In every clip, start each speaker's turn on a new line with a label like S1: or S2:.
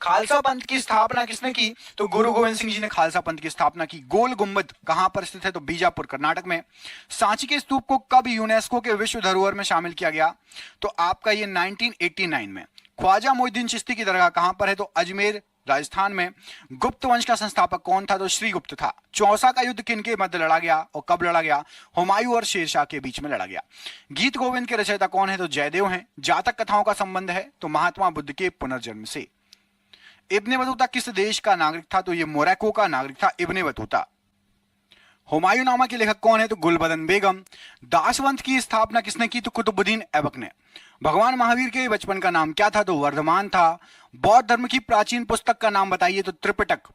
S1: खालसा पंथ की स्थापना किसने की? तो गुरु गोविंद सिंह जी ने खालसा पंथ की स्थापना की। गोल गुंबद कहां पर स्थित है? तो बीजापुर कर्नाटक में। सांची के स्तूप को कब यूनेस्को के विश्व धरोहर में शामिल किया गया? तो आपका ये 1989 में। ख्वाजा मोइनुद्दीन चिश्ती की दरगाह कहां पर है? तो अजमेर राजस्थान में। गुप्त वंश का संस्थापक कौन था? तो श्रीगुप्त था। चौसा का युद्ध किनके मध्य लड़ा गया और कब लड़ा गया? हुमायूं और शेरशाह के बीच में लड़ा गया। गीत गोविंद के रचयिता कौन है? तो जयदेव हैं। जातक कथाओं का संबंध है तो महात्मा बुद्ध के पुनर्जन्म से। इब्ने बतूता किस देश का नागरिक था? तो ये मोरक्को का नागरिक था इब्ने बतूता। हुमायूं नामा के लेखक कौन है? तो गुलबदन बेगम। दासवंत की स्थापना किसने की? तो कुतुबुद्दीन ऐबक ने। भगवान महावीर के बचपन का नाम क्या था? तो वर्धमान था। बौद्ध धर्म की प्राचीन पुस्तक का नाम बताइए? तो त्रिपिटक।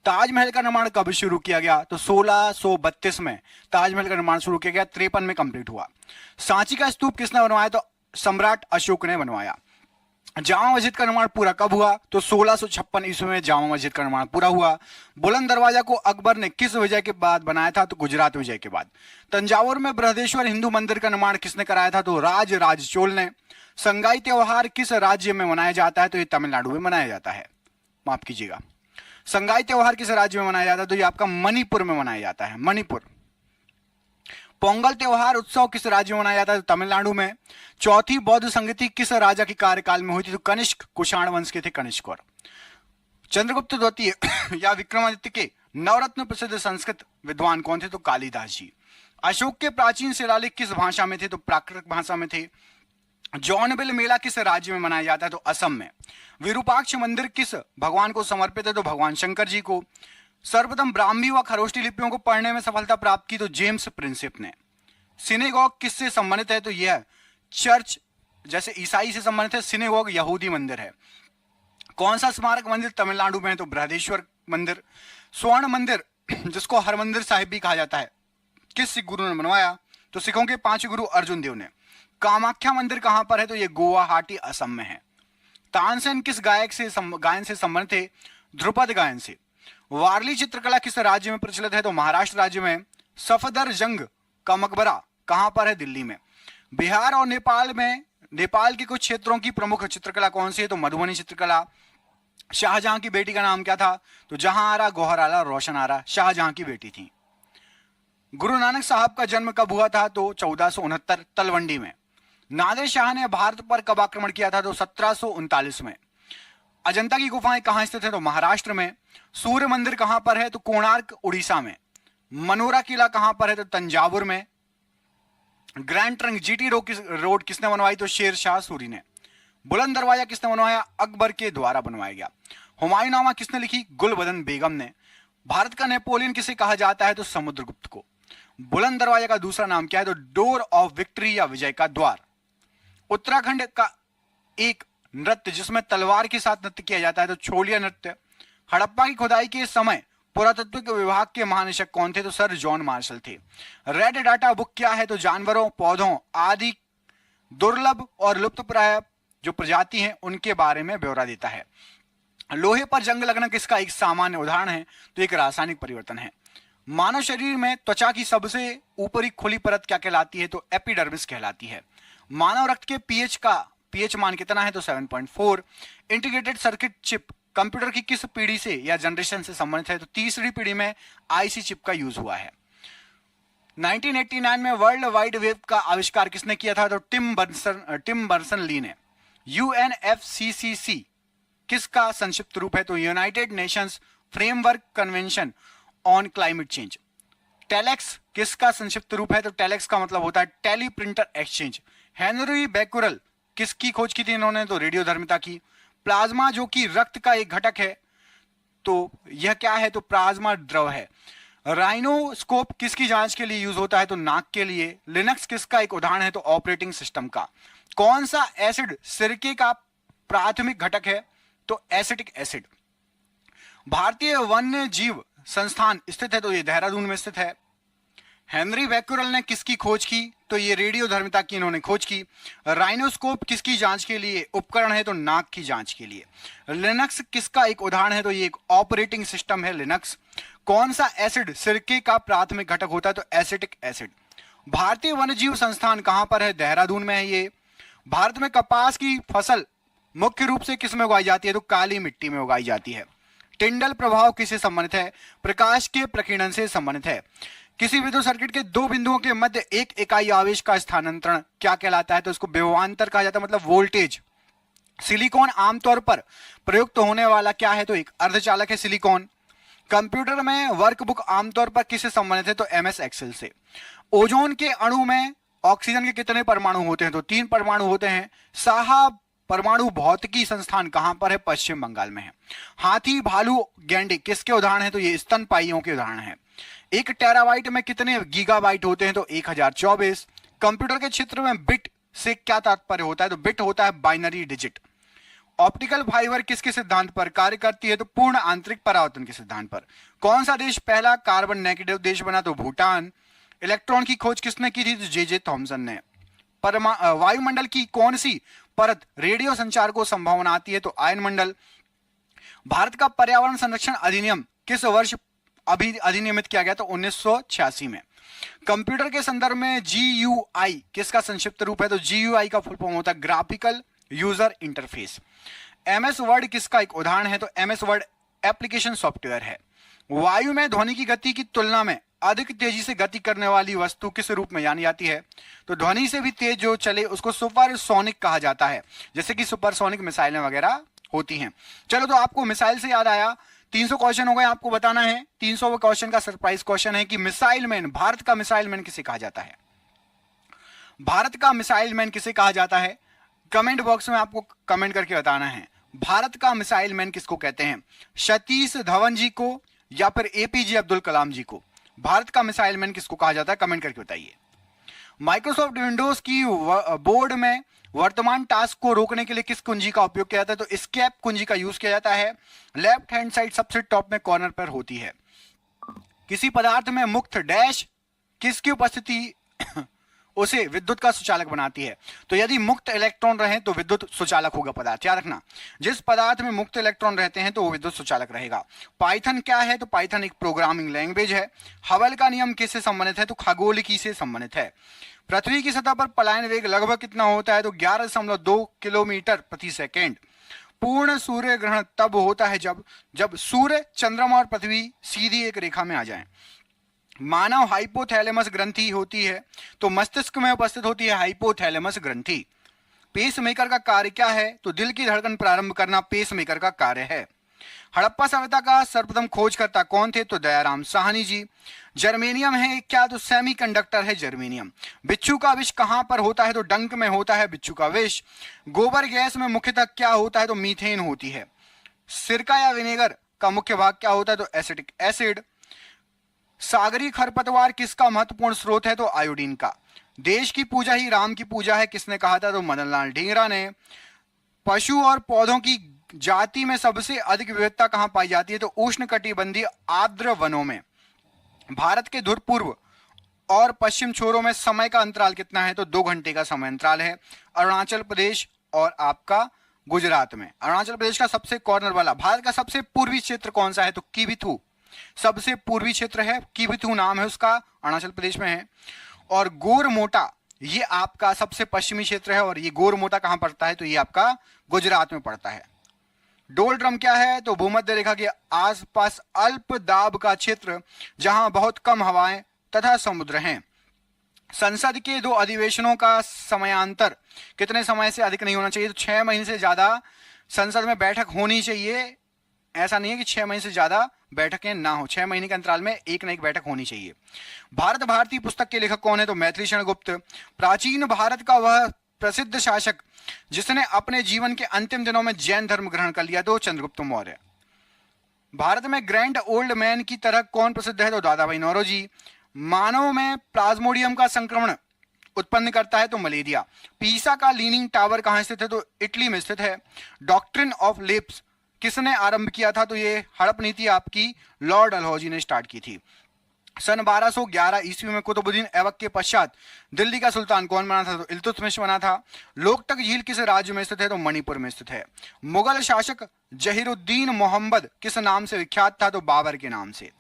S1: ताजमहल का निर्माण कब शुरू किया गया? तो 1632 में ताजमहल का निर्माण शुरू किया गया, 53 में कंप्लीट हुआ। सांची का स्तूप किसने बनवाया? तो सम्राट अशोक ने बनवाया। जामा मस्जिद का निर्माण पूरा कब हुआ? तो 1656 ईस्वी में जामा मस्जिद का निर्माण पूरा हुआ। बुलंद दरवाजा को अकबर ने किस विजय के बाद बनाया था? तो गुजरात विजय के बाद। तंजावुर में बृहदेश्वर हिंदू मंदिर का निर्माण किसने कराया था? तो राज चोल ने। संगाई त्योहार किस राज्य में मनाया जाता है? तो ये तमिलनाडु में मनाया जाता है, माफ कीजिएगा। संगाई त्योहार किस राज्य में मनाया जाता है? तो ये आपका मणिपुर में मनाया जाता है, मणिपुर। पोंगल त्योहार उत्सव किस राज्य में मनाया जाता है? तो तमिलनाडु में। चौथी बौद्ध संगति किस राजा के कार्यकाल में हुई थी? तो कनिष्क, कुषाण वंश के थे कनिष्क। और चंद्रगुप्त द्वितीय या विक्रमादित्य के नवरत्न प्रसिद्ध संस्कृत विद्वान कौन थे? तो कालिदास जी। अशोक के प्राचीन शिलालेख किस भाषा में थे? तो प्राकृत भाषा में थे। जौनबिल मेला किस राज्य में मनाया जाता है? तो असम में। विरूपाक्ष मंदिर किस भगवान को समर्पित है? तो भगवान शंकर जी को। सर्वप्रथम ब्राह्मी व खरोष्टी लिपियों को पढ़ने में सफलता प्राप्त की तो जेम्स प्रिंसिप ने। सिनेगॉग किससे संबंधित है? तो यह चर्च जैसे ईसाई से संबंधित है। सिनेगॉग यहूदी मंदिर है। कौन सा स्मारक मंदिर तमिलनाडु में है? तो बृहदेश्वर मंदिर। स्वर्ण मंदिर जिसको हरमंदिर साहिब भी कहा जाता है, किस सिख गुरु ने बनवाया? तो सिखों के 5 गुरु अर्जुन देव ने। कामाख्या मंदिर कहां पर है? तो यह गुवाहाटी असम में है। तानसेन किस गायन से संबंधित है? ध्रुपद गायन से। वारली चित्रकला किस राज्य में प्रचलित है? तो महाराष्ट्र राज्य में। सफदरजंग का मकबरा कहां पर है? दिल्ली में। बिहार और नेपाल में नेपाल के कुछ क्षेत्रों की प्रमुख चित्रकला कौन सी है? तो मधुबनी चित्रकला। शाहजहां की बेटी का नाम क्या था? तो जहां आरा, गौहर आला, रोशन आरा शाहजहां की बेटी थी। गुरु नानक साहब का जन्म कब हुआ था? तो 1469 तलवंडी में। नादिर शाह ने भारत पर कब आक्रमण किया था? तो 1739 में। अजंता की गुफाएं कहां स्थित है? तो महाराष्ट्र में। सूर्य मंदिर कहां पर है? तो कोणार्क उड़ीसा में। मनोरा किला कहां पर है? तो तंजावुर में। ग्रैंड ट्रंक जीटी रोड किसने बनवाई? तो शेर शाह सूरी ने। बुलंद दरवाजा किसने बनवाया? अकबर के द्वारा बनवाया गया। हुमायूं नामा किसने लिखी? गुलबदन बेगम ने। भारत का नेपोलियन किसे कहा जाता है? तो समुद्रगुप्त को। बुलंद दरवाजा का दूसरा नाम क्या है? तो डोर ऑफ विक्ट्री या विजय का द्वार। उत्तराखंड का एक नृत्य जिसमें तलवार के साथ नृत्य किया जाता है तो छोलिया नृत्य। हड़प्पा की खुदाई के समय पुरातत्व विभाग के महानिदेशक कौन थे? तो सर जॉन मार्शल थे। रेड डाटा बुक क्या है? तो जानवरों, पौधों आदि दुर्लभ और लुप्तप्राय जो प्रजाति हैं उनके बारे में ब्यौरा देता है। लोहे पर जंग लगना किसका एक सामान्य उदाहरण है? तो एक रासायनिक परिवर्तन है। मानव शरीर में त्वचा की सबसे ऊपरी खुली परत क्या कहलाती है? तो एपिडर्मिस कहलाती है। मानव रक्त के पीएच मान कितना है? तो 7.4। इंटीग्रेटेड सर्किट चिप कंप्यूटर की किस पीढ़ी से या जनरेशन से संबंधित है? तो तीसरी पीढ़ी में आईसी चिप का यूज हुआ है। 1989 में वर्ल्ड वाइड वेब का आविष्कार किसने किया था? तो टिम बर्नर्स ली ने। यूएनएफसीसीसी किसका संक्षिप्त रूप है? तो United Nations framework convention on climate change. Telex किसका संक्षिप्त रूप है? तो टेलेक्स का मतलब होता है teleprinter exchange. Henri Becquerel किसकी खोज की थी इन्होंने? तो रेडियोधर्मिता की। प्लाज्मा जो कि रक्त का एक घटक है तो यह क्या है? तो प्लाज्मा द्रव है। राइनोस्कोप किसकी जांच के लिए यूज होता है? तो नाक के लिए। लिनक्स किसका एक उदाहरण है? तो ऑपरेटिंग सिस्टम का। कौन सा एसिड सिरके का प्राथमिक घटक है? तो एसिटिक एसिड। भारतीय वन्य जीव संस्थान स्थित है तो यह देहरादून में स्थित है। हेनरी बैकुरल ने किसकी खोज की? तो ये रेडियोधर्मिता की इन्होंने खोज की। राइनोस्कोप किसकी जांच के लिए उपकरण है? तो नाक की जांच के लिए। लिनक्स किसका एक उदाहरण है? तो ये एक ऑपरेटिंग सिस्टम है लिनक्स। कौन सा एसिड सिरके का प्राथमिक घटक होता है? तो एसिटिक एसिड। भारतीय वन्यजीव संस्थान कहां पर है? देहरादून में है ये। भारत में कपास की फसल मुख्य रूप से किस में उगाई जाती है? तो काली मिट्टी में उगाई जाती है। टिंडल प्रभाव किससे संबंधित है? प्रकाश के प्रकीर्णन से संबंधित है। किसी विद्युत सर्किट के दो बिंदुओं के मध्य एक इकाई आवेश का स्थानांतरण क्या कहलाता है? तो इसको विभवांतर कहा जाता है, मतलब वोल्टेज। सिलिकॉन आमतौर पर प्रयुक्त होने वाला क्या है? तो एक अर्धचालक है सिलिकॉन। कंप्यूटर में वर्कबुक आमतौर पर किससे संबंधित है? तो MS एक्सेल से। ओजोन के अणु में ऑक्सीजन के कितने परमाणु होते हैं? तो 3 परमाणु होते हैं। साहा परमाणु भौतिकी संस्थान कहां पर है? पश्चिम बंगाल में है। हाथी, भालू, गैंडे किसके उदाहरण है? तो ये स्तनपायियों के उदाहरण है। 1 टेराबाइट में कितने गीगाबाइट होते हैं? तो 1024। कंप्यूटर के क्षेत्र में बिट से क्या तात्पर्य होता है? तो बिट होता है बाइनरी डिजिट। ऑप्टिकल फाइबर किसके सिद्धांत पर कार्य करती है? तो पूर्ण आंतरिक परावर्तन के सिद्धांत पर। कौन सा देश पहला कार्बन नेगेटिव देश बना? तो भूटान। इलेक्ट्रॉन की खोज किसने की थी? तो जे थॉमसन ने। वायुमंडल की कौन सी परत रेडियो संचार को संभव बनाती है? तो आयनमंडल। भारत का पर्यावरण संरक्षण अधिनियम किस वर्ष अधिनियमित किया गया? तो 1986 में। कंप्यूटर के संदर्भ में GUI किसका संक्षिप्त रूप है? तो GUI का फुल फॉर्म होता है graphical user interface. MS word किसका एक उदाहरण है? तो MS वर्ड एप्लीकेशन सॉफ्टवेयर है। वायु में ध्वनि की गति की तुलना में अधिक तेजी से गति करने वाली वस्तु किस रूप में जानी जाती है? तो ध्वनि से भी तेज जो चले उसको सुपरसोनिक कहा जाता है, जैसे कि सुपरसोनिक मिसाइलें वगैरह होती हैं। चलो, तो आपको मिसाइल से याद आया, 300 क्वेश्चन हो गए, आपको बताना है 300 क्वेश्चन का सरप्राइज क्वेश्चन है कि मिसाइल मैन, भारत का मिसाइल मैन किसे कहा जाता है? भारत का मिसाइल मैन किसे कहा जाता है? कमेंट बॉक्स में आपको कमेंट करके बताना है, भारत का मिसाइल मैन किसको कहते हैं? सतीश धवन जी को या फिर APJ अब्दुल कलाम जी को? भारत का मिसाइल मैन किसको कहा जाता है? कमेंट करके बताइए। माइक्रोसॉफ्ट विंडोज की बोर्ड में वर्तमान टास्क को रोकने के लिए किस कुंजी का उपयोग किया जाता है? तो एस्केप कुंजी का यूज किया जाता है। लेफ्ट हैंड साइड सबसे टॉप में कॉर्नर पर होती है। किसी पदार्थ में मुक्त डैश किसकी उपस्थिति उसे विद्युत का सुचालक बनाती है? तो यदि मुक्त इलेक्ट्रॉन रहे तो विद्युत सुचालक होगा पदार्थ, याद रखना। जिस पदार्थ में मुक्त इलेक्ट्रॉन रहते हैं तो वो विद्युत सुचालक रहेगा। पाइथन क्या है? तो पाइथन एक प्रोग्रामिंग लैंग्वेज है। हबल का नियम किससे संबंधित है? तो खगोलिकी से संबंधित है। पृथ्वी की सतह पर पलायन वेग लगभग कितना होता है? तो 11.2 किलोमीटर प्रति सेकेंड। पूर्ण सूर्य ग्रहण तब होता है जब सूर्य, चंद्रमा और पृथ्वी सीधी एक रेखा में आ जाएं। मानव हाइपोथैलेमस ग्रंथि होती है तो मस्तिष्क में उपस्थित होती है हाइपोथैलेमस ग्रंथि। पेसमेकर का कार्य क्या है? तो दिल की धड़कन प्रारंभ करना पेसमेकर का कार्य है। हड़प्पा सभ्यता का सर्वप्रथम खोजकर्ता कौन थे? तो दयाराम साहनी जी। जर्मेनियम है क्या? तो सेमीकंडक्टर है जर्मेनियम। बिच्छू का विष कहां पर होता है? तो डंक में होता है बिच्छू का विष। गोबर गैस में मुख्यतः क्या होता है? तो मीथेन होती है। सिरका या विनेगर का मुख्य भाग क्या होता है? तो एसिटिक एसिड। सागरी खरपतवार किसका महत्वपूर्ण स्रोत है? तो आयोडीन का। देश की पूजा ही राम की पूजा है किसने कहा था? तो मदनलाल ढींगरा ने। पशु और पौधों की जाति में सबसे अधिक विविधता कहां पाई जाती है? तो उष्णकटिबंधीय आर्द्र वनों में। भारत के ध्रुव पूर्व और पश्चिम छोरों में समय का अंतराल कितना है? तो 2 घंटे का समय अंतराल है। अरुणाचल प्रदेश और आपका गुजरात में। अरुणाचल प्रदेश का सबसे कॉर्नर वाला। भारत का सबसे पूर्वी क्षेत्र कौन सा है? तो किबिथू सबसे पूर्वी क्षेत्र है, किबिथू नाम है उसका, अरुणाचल प्रदेश में है। और गोरमोटा ये आपका सबसे पश्चिमी क्षेत्र है, और ये गोरमोटा कहां पड़ता है? तो ये आपका गुजरात में पड़ता है। डोलड्रम क्या है? तो भूमध्य रेखा के आसपास अल्प दाब का क्षेत्र जहां बहुत कम हवाएं तथा समुद्र हैं। संसद के 2 अधिवेशनों का समयांतर कितने समय से अधिक नहीं होना चाहिए? तो 6 महीने से ज्यादा संसद में बैठक होनी चाहिए। ऐसा नहीं है कि 6 महीने से ज्यादा बैठकें ना हो, 6 महीने के अंतराल में एक न एक बैठक होनी चाहिए। भारत भारती पुस्तक के लेखक कौन है? तो मैथिली शरण गुप्त। प्राचीन भारत का वह प्रसिद्ध शासक जिसने अपने जीवन के अंतिम दिनों में जैन धर्म ग्रहण कर लिया? तो चंद्रगुप्त मौर्य। भारत में ग्रैंड ओल्ड मैन की तरह कौन प्रसिद्ध है? तो दादा भाई नौरोजी। मानव में प्लाज्मोडियम का संक्रमण उत्पन्न करता है? तो मलेरिया। पीसा का लीनिंग टावर कहां स्थित है? तो इटली में स्थित है। डॉक्ट्रिन ऑफ लेप्स किसने आरंभ किया था? तो ये हड़प नीति आपकी लॉर्ड डलहौजी ने स्टार्ट की थी। सन 1211 ईस्वी में कुतुबुद्दीन ऐबक के पश्चात दिल्ली का सुल्तान कौन बना था? तो इल्तुतमिश बना था। लोकटक झील किस राज्य में स्थित है? तो मणिपुर में स्थित है। मुगल शासक जहीरुद्दीन मोहम्मद किस नाम से विख्यात था? तो बाबर के नाम से।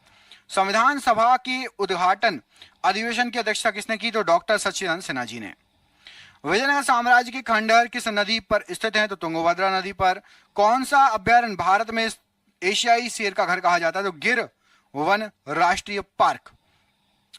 S1: संविधान सभा के उद्घाटन अधिवेशन की अध्यक्षता किसने की? तो डॉक्टर सच्चिदानंद सिन्हा जी ने। विजयनगर साम्राज्य के खंडहर किस नदी पर स्थित हैं? तो तुंगभद्रा नदी पर। कौन सा अभयारण्य भारत में एशियाई शेर का घर कहा जाता है? तो गिर वन राष्ट्रीय पार्क,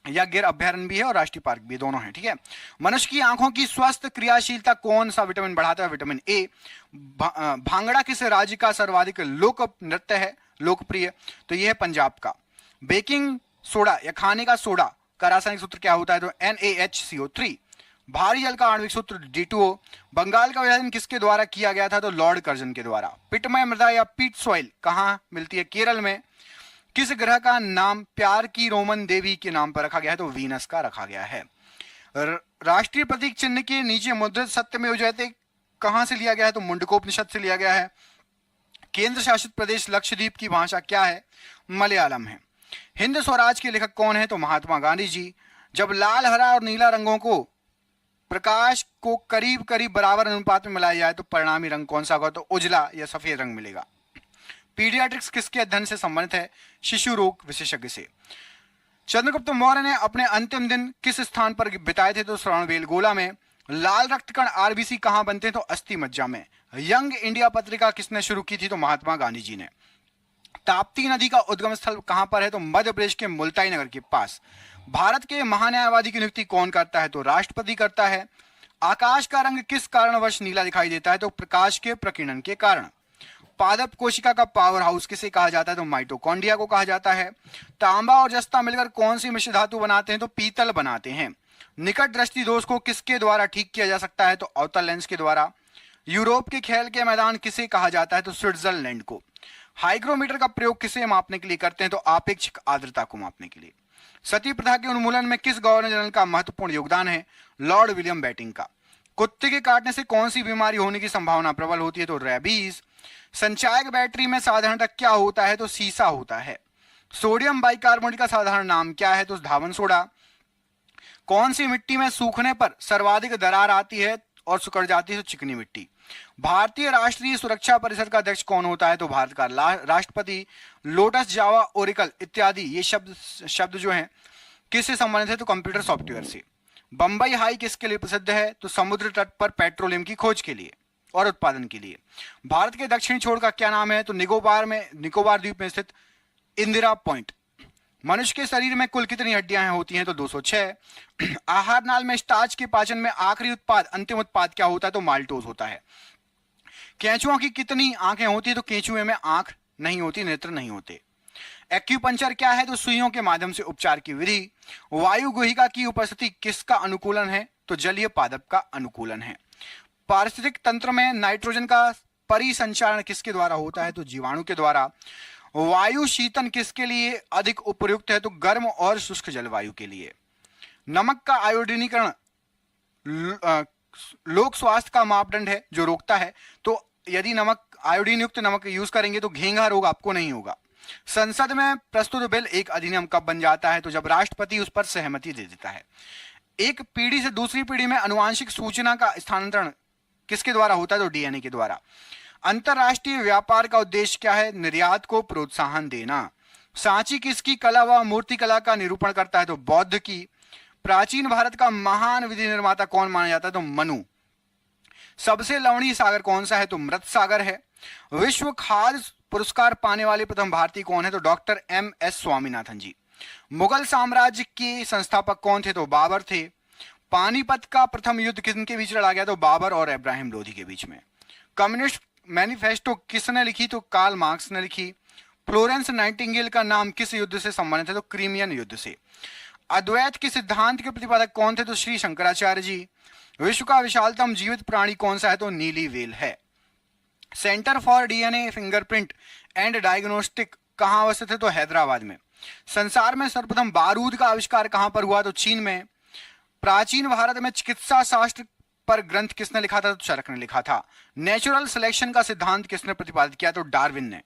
S1: या गिर अभयारण्य भी है और राष्ट्रीय पार्क भी, दोनों है, ठीक है। मनुष्य की आंखों की स्वस्थ क्रियाशीलता कौन सा विटामिन बढ़ाता है? Vitamin A. भांगड़ा किस राज्य का सर्वाधिक लोक नृत्य है, लोकप्रिय? तो यह है पंजाब का। बेकिंग सोडा या खाने का सोडा का रासायनिक सूत्र क्या होता है? तो NaHCO3। भारी जल का आणविक सूत्र D2O। बंगाल का विभाजन किसके द्वारा किया गया था? तो लॉर्ड कर्जन के द्वारा। पिटमय मृदा या पीट सॉइल कहां मिलती है? केरल में। किस ग्रह का नाम प्यार की रोमन देवी के नाम पर रखा गया है? तो वीनस का रखा गया है। राष्ट्रीय प्रतीक चिन्ह के नीचे मुद्रित सत्यमेव जयते कहां से लिया गया है? तो मुंडकोपनिषद से लिया गया है। केंद्र शासित प्रदेश लक्षद्वीप की भाषा क्या है? मलयालम है। हिंद स्वराज के लेखक कौन है? तो महात्मा गांधी जी। जब लाल, हरा और नीला रंगों को प्रकाश को करीब करीब बराबर अनुपात में मिलाया जाए तो परिणामी रंग कौन सा होगा? तो उजला या सफेद रंग मिलेगा। पीडियाट्रिक्स किसके अध्ययन से संबंधित है? शिशु रोग विशेषज्ञ से। चंद्रगुप्त मौर्य ने अपने अंतिम दिन किस स्थान पर बिताए थे? तो श्रवणबेलगोला में। लाल रक्त कण आरबीसी कहां बनते हैं? तो अस्थि मज्जा में। यंग इंडिया पत्रिका किसने शुरू की थी? तो महात्मा गांधी जी ने। ताप्ती नदी का उद्गम स्थल कहां पर है? तो मध्य प्रदेश के मुल्ताई नगर के पास। भारत के महान्यायवादी की नियुक्ति कौन करता है? तो राष्ट्रपति करता है। आकाश का रंग किस कारणवश नीला दिखाई देता है? तो प्रकाश के प्रकीर्णन के कारण। पादप कोशिका का पावर हाउस किसे कहा जाता है? तो माइटोकॉन्ड्रिया को कहा जाता है। तांबा और जस्ता मिलकर कौन सी मिश्र धातु बनाते हैं? तो पीतल बनाते हैं। निकट दृष्टि दोष को किसके द्वारा ठीक किया जा सकता है? तो अवतल लेंस के द्वारा। यूरोप के खेल के मैदान किसे कहा जाता है? तो स्विट्जरलैंड को। हाइग्रोमीटर का प्रयोग किसे मापने के लिए करते हैं? तो आपेक्षिक आर्द्रता को मापने के लिए। सती प्रथा के उन्मूलन में किस गवर्नर जनरल का महत्वपूर्ण योगदान है? लॉर्ड विलियम बेटिंग का। कुत्ते के काटने से कौन सी बीमारी होने की संभावना प्रबल होती है? तो रेबीज। संचायक बैटरी में साधारणतः क्या होता है? तो सीसा होता है। सोडियम बाइकार्बोनेट का साधारण नाम क्या है? तो धावन सोडा। कौन सी मिट्टी में सूखने पर सर्वाधिक दरार आती है और सिकुड़ जाती है? तो चिकनी मिट्टी। भारतीय राष्ट्रीय सुरक्षा परिषद का अध्यक्ष कौन होता है? तो भारत का राष्ट्रपति। लोटस, जावा, ओरेकल इत्यादि ये शब्द जो हैं किससे संबंधित है? तो कंप्यूटर सॉफ्टवेयर से। बंबई हाई किसके लिए प्रसिद्ध है? तो समुद्र तट पर पेट्रोलियम की खोज के लिए और उत्पादन के लिए। भारत के दक्षिणी छोर का क्या नाम है? तो निकोबार द्वीप में स्थित इंदिरा पॉइंट। मनुष्य के शरीर में कुल कितनी हड्डियां होती हैं? तो 206। आहार नाल में स्टार्च के पाचन में आखिरी उत्पाद, अंतिम उत्पाद क्या होता है? तो माल्टोज होता है। केंचुओं की कितनी आंखें होती है? तो केंचुए में आंख नहीं होती, नेत्र नहीं होते। एक्यूपंक्चर क्या है? तो सुइयों के माध्यम से उपचार की विधि। वायु गुहिका की उपस्थिति किसका अनुकूलन है? तो जलीय पादप का अनुकूलन है। पारिस्थितिक तंत्र में नाइट्रोजन का परिसंचारण किसके द्वारा होता है? तो जीवाणु के द्वारा। वायु शीतन किसके लिए अधिक उपयुक्त है? तो गर्म और शुष्क जलवायु के लिए। नमक का आयोडीनीकरण लोक स्वास्थ्य का मापदंड है जो रोकता है, तो यदि आयोडीन युक्त नमक यूज करेंगे तो घेंघा रोग आपको नहीं होगा। संसद में प्रस्तुत बिल एक अधिनियम कब बन जाता है? तो जब राष्ट्रपति उस पर सहमति दे देता है। एक पीढ़ी से दूसरी पीढ़ी में अनुवांशिक सूचना का स्थानांतरण किसके द्वारा होता है? तो डीएनए के द्वारा। अंतरराष्ट्रीय व्यापार का उद्देश्य क्या है? निर्यात को प्रोत्साहन देना। सांची किसकी कला व मूर्ति कला का निरूपण करता है? तो बौद्ध की। प्राचीन भारत का महान विधि निर्माता कौन माना जाता है? तो मनु। सबसे लवणीय सागर कौन सा है? तो मृत सागर है। विश्व खाद्य पुरस्कार पाने वाले प्रथम भारतीय कौन है? तो डॉक्टर MS स्वामीनाथन जी। मुगल साम्राज्य के संस्थापक कौन थे? तो बाबर थे। पानीपत का प्रथम युद्ध किनके बीच लड़ा गया? तो बाबर और इब्राहिम लोधी के बीच में। कम्युनिस्ट मैनिफेस्टो किसने लिखी? तो कार्ल मार्क्स ने लिखी। फ्लोरेंस नाइटिंगेल का नाम किस युद्ध से संबंधित है? तो क्रीमियन युद्ध से। अद्वैत के सिद्धांत के प्रतिपादक कौन थे? तो श्री शंकराचार्य जी। विश्व का विशालतम जीवित प्राणी कौन सा है? तो नीली व्हेल है। Centre for DNA fingerprint and diagnostic कहां अवस्थित है? तो हैदराबाद में। संसार में सर्वप्रथम बारूद का आविष्कार कहां पर हुआ? तो चीन में। प्राचीन भारत में चिकित्सा शास्त्र पर ग्रंथ किसने लिखा था? तो चरक ने लिखा था। नेचुरल सिलेक्शन का सिद्धांत किसने प्रतिपादित किया? तो डार्विन ने।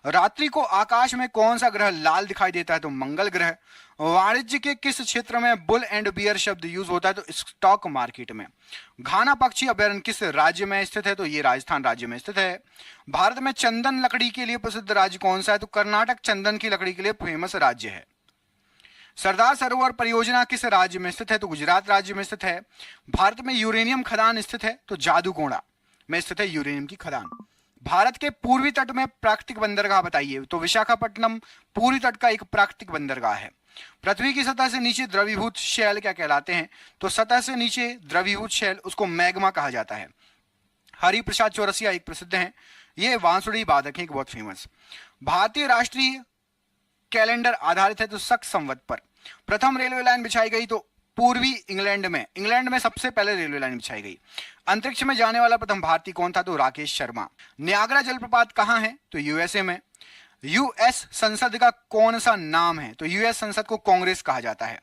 S1: रात्रि को आकाश में कौन सा ग्रह लाल दिखाई देता है? तो मंगल ग्रह। वाणिज्य के किस क्षेत्र में बुल एंड बियर शब्द यूज होता है? तो स्टॉक मार्केट में। घाना पक्षी अभयारण्य किस राज्य में स्थित है? तो ये राजस्थान राज्य में स्थित है। भारत में चंदन लकड़ी के लिए प्रसिद्ध राज्य कौन सा है? तो कर्नाटक चंदन की लकड़ी के लिए फेमस राज्य है। सरदार सरोवर परियोजना किस राज्य में स्थित है? तो गुजरात राज्य में स्थित है। भारत में यूरेनियम खदान स्थित है? तो जादूकोड़ा में स्थित है यूरेनियम की खदान। भारत के पूर्वी तट में प्राकृतिक बंदरगाह बताइए। तो विशाखापट्टनम पूर्वी तट का एक प्राकृतिक बंदरगाह है। पृथ्वी की सतह से नीचे द्रवीभूत शैल क्या कहलाते हैं? तो सतह से नीचे द्रवीभूत शैल उसको मैग्मा कहा जाता है। हरिप्रसाद चौरसिया एक प्रसिद्ध हैं, ये बांसुरी वादक हैं, एक बहुत फेमस। भारतीय राष्ट्रीय कैलेंडर आधारित है तो शक संवत पर। प्रथम रेलवे लाइन बिछाई गई तो पूर्वी इंग्लैंड में सबसे पहले रेलवे लाइन बिछाई गई। अंतरिक्ष में जाने वाला प्रथम भारतीय कौन था? तो राकेश शर्मा। नियाग्रा जलप्रपात कहाँ है? तो यूएसए में। यूएस संसद का कौन सा नाम है? तो यूएस संसद को कांग्रेस कहा जाता है।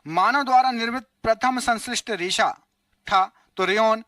S1: मानव द्वारा निर्मित प्रथम संश्लिष्ट रेशा था? तो रेयॉन